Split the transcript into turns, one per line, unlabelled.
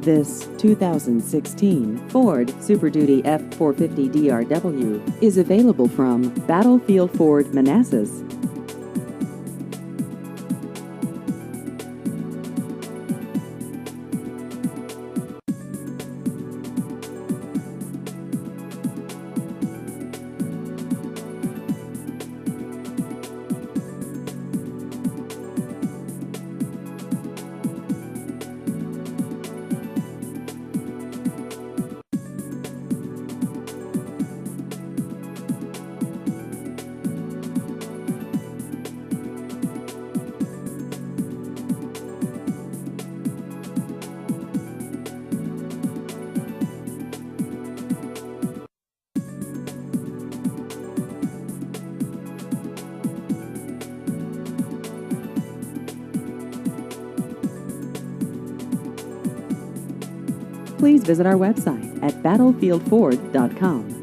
This 2016 Ford Super Duty F-450 DRW is available from Battlefield Ford, Manassas. Please visit our website at battlefieldford.com.